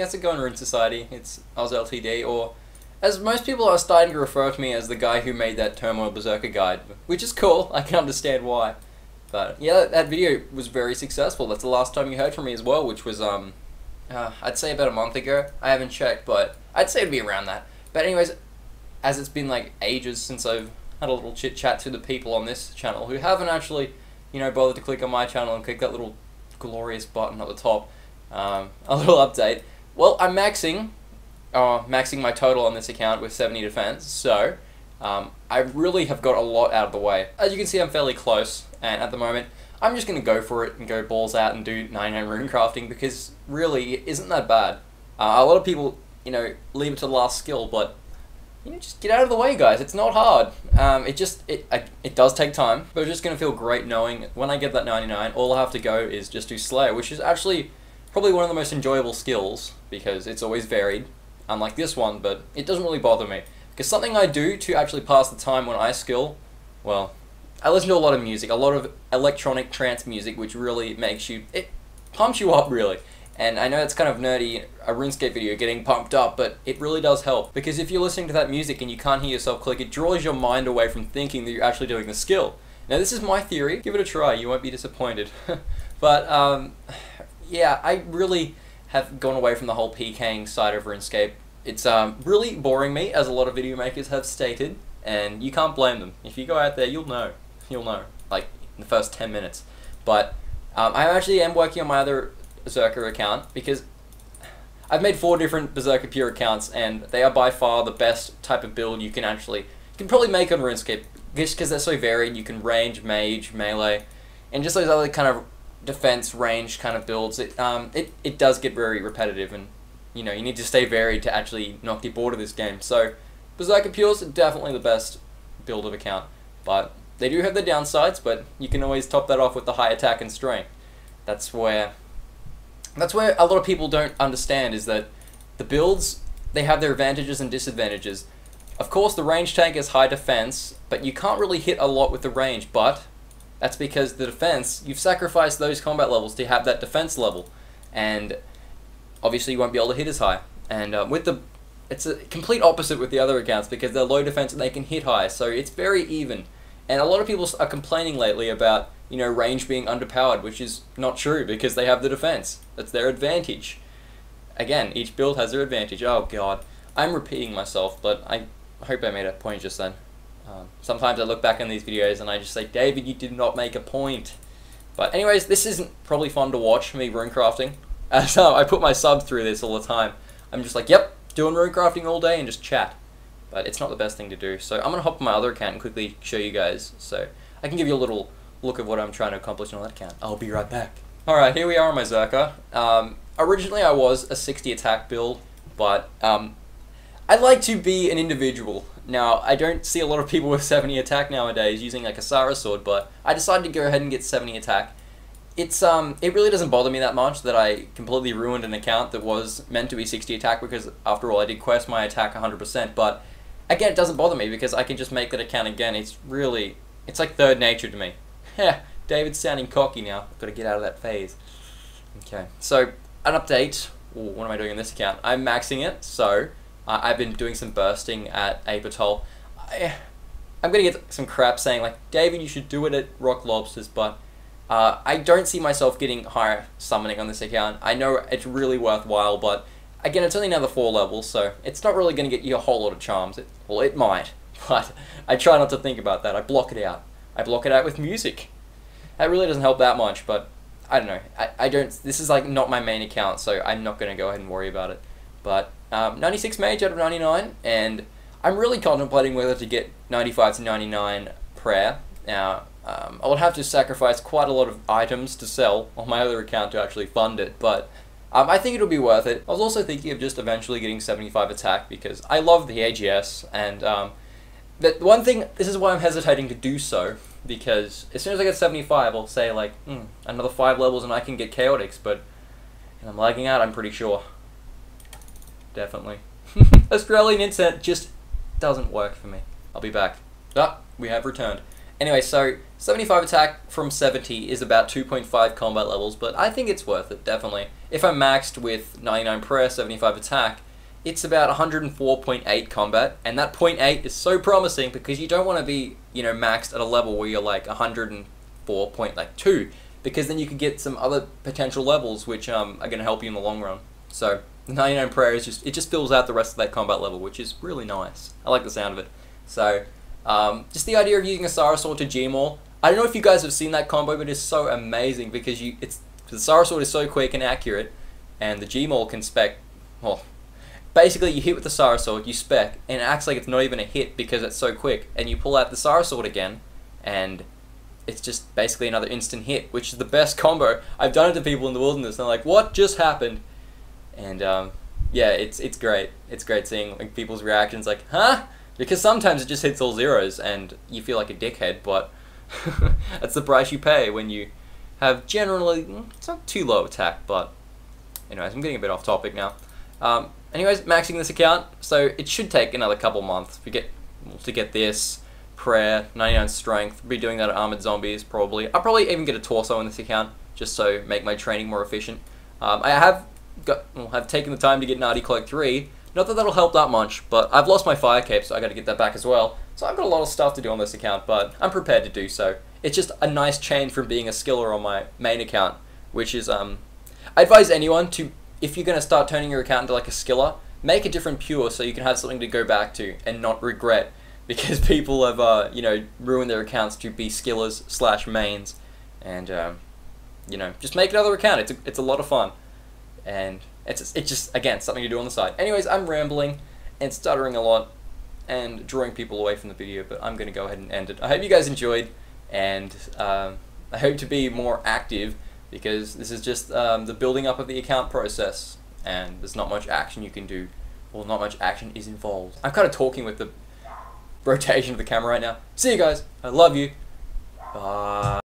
how's it going, Rune Society? It's Aus Ltd, or as most people are starting to refer to me as the guy who made that Turmoil Berserker guide, which is cool, I can understand why. But yeah, that video was very successful. That's the last time you heard from me as well, which was, I'd say about a month ago. I haven't checked, but I'd say it'd be around that. But anyways, as it's been like ages since I've had a little chit chat to the people on this channel who haven't actually, bothered to click on my channel and click that little glorious button at the top, a little update. Well, I'm maxing my total on this account with 70 defense, so I really have got a lot out of the way. As you can see, I'm fairly close, and at the moment, I'm just going to go for it and go balls out and do 99 rune crafting, because really, it isn't that bad. A lot of people, leave it to the last skill, but just get out of the way, guys. It's not hard. It does take time, but it's just going to feel great knowing when I get that 99, all I have to go is just do Slayer, which is actually probably one of the most enjoyable skills, because it's always varied, unlike this one, but it doesn't really bother me. Because something I do to actually pass the time when I skill, well, I listen to a lot of music, a lot of electronic trance music, which really makes you, it pumps you up, really. And I know it's kind of nerdy, a RuneScape video getting pumped up, but it really does help. Because if you're listening to that music and you can't hear yourself click, it draws your mind away from thinking that you're actually doing the skill. Now this is my theory, give it a try, you won't be disappointed. But, yeah, I really have gone away from the whole PKing side of RuneScape. It's really boring me, as a lot of video makers have stated, and you can't blame them. If you go out there, you'll know, like in the first 10 minutes. But I actually am working on my other Berserker account, because I've made 4 different Berserker Pure accounts, and they are by far the best type of build you can probably make on RuneScape, just because they're so varied. You can range, mage, melee, and just those other kind of defense range kind of builds. It does get very repetitive, and you need to stay varied to actually not get bored of this game. So Berserker Pures are definitely the best build of account, but they do have their downsides, but you can always top that off with the high attack and strength. That's where a lot of people don't understand, is that the builds, they have their advantages and disadvantages. Of course, the range tank is high defense, but you can't really hit a lot with the range, but that's because the defense, you've sacrificed those combat levels to have that defense level, and obviously you won't be able to hit as high. And it's a complete opposite with the other accounts, because they're low defense and they can hit high, so it's very even. And a lot of people are complaining lately about, range being underpowered, which is not true, because they have the defense. That's their advantage. Again, each build has their advantage. Oh god, I'm repeating myself, but I hope I made a point just then. Sometimes I look back on these videos and I just say, David, you did not make a point. But anyways, this isn't probably fun to watch, me runecrafting. So I put my sub through this all the time. I'm just like, yep, doing runecrafting all day and just chat. But it's not the best thing to do. So I'm going to hop on my other account and quickly show you guys, so I can give you a little look of what I'm trying to accomplish on that account. I'll be right back. Alright, here we are on my Zerka. Originally I was a 60 attack build, but I'd like to be an individual. Now, I don't see a lot of people with 70 attack nowadays using like a Sara sword, but I decided to go ahead and get 70 attack. It really doesn't bother me that much that I completely ruined an account that was meant to be 60 attack, because after all I did quest my attack 100%, but again, it doesn't bother me because I can just make that account again. It's like third nature to me. Yeah, David's sounding cocky now. I've got to get out of that phase. Okay, so an update. Ooh, what am I doing in this account? I'm maxing it, so I've been doing some bursting at Apatol. I'm going to get some crap saying like, David, you should do it at Rock Lobsters, but I don't see myself getting higher summoning on this account. I know it's really worthwhile, but again, it's only another 4 levels, so it's not really going to get you a whole lot of charms. Well, it might, but I try not to think about that. I block it out. I block it out with music. That really doesn't help that much, but I don't know. I don't. This is like not my main account, so I'm not going to go ahead and worry about it. But 96 mage out of 99, and I'm really contemplating whether to get 95 to 99 prayer. Now, I would have to sacrifice quite a lot of items to sell on my other account to actually fund it, but I think it'll be worth it. I was also thinking of just eventually getting 75 attack, because I love the AGS, and but one thing, this is why I'm hesitating to do so, because as soon as I get 75, I'll say like, another 5 levels and I can get Chaotix, but I'm lagging out, I'm pretty sure. Definitely. Australian internet just doesn't work for me. I'll be back. Ah, we have returned. Anyway, so 75 attack from 70 is about 2.5 combat levels, but I think it's worth it, definitely. if I'm maxed with 99 prayer, 75 attack, it's about 104.8 combat, and that 0.8 is so promising because you don't want to be, you know, maxed at a level where you're like 104.2, because then you could get some other potential levels which are going to help you in the long run. So the 99 prayer is just fills out the rest of that combat level, which is really nice. I like the sound of it. So just the idea of using a Sara Sword to G-Maul. I don't know if you guys have seen that combo, but it's so amazing because the Sara Sword is so quick and accurate, and the G-Maul can spec. Well, basically, you hit with the Sara Sword, you spec, and it acts like it's not even a hit because it's so quick. And you pull out the Sara Sword again, and it's just basically another instant hit, which is the best combo. I've done it to people in the wilderness, and they're like, "What just happened?" And yeah, it's great. It's great seeing like people's reactions, like, "Huh?" Because sometimes it just hits all zeros, and you feel like a dickhead. But that's the price you pay when you have generally, it's not too low attack. But anyways, I'm getting a bit off topic now. Anyways, maxing this account, so it should take another couple months to get this prayer, 99 strength. I'll be doing that at Armored Zombies probably. I'll probably even get a torso in this account just so make my training more efficient. I have taken the time to get Nardy Cloak 3. Not that that'll help that much, but I've lost my fire cape, so I got to get that back as well. So I've got a lot of stuff to do on this account, but I'm prepared to do so. It's just a nice change from being a skiller on my main account, which is I advise anyone to, if you're going to start turning your account into like a skiller, make a different pure so you can have something to go back to and not regret, because people have you know, ruined their accounts to be skillers / mains, and you know, just make another account. It's a lot of fun, and it's just, again, something to do on the side. Anyways, I'm rambling and stuttering a lot and drawing people away from the video, but I'm going to go ahead and end it. I hope you guys enjoyed, and I hope to be more active, because this is just the building up of the account process, and there's not much action you can do, or not much action is involved. I'm kind of talking with the rotation of the camera right now. See you guys. I love you. Bye.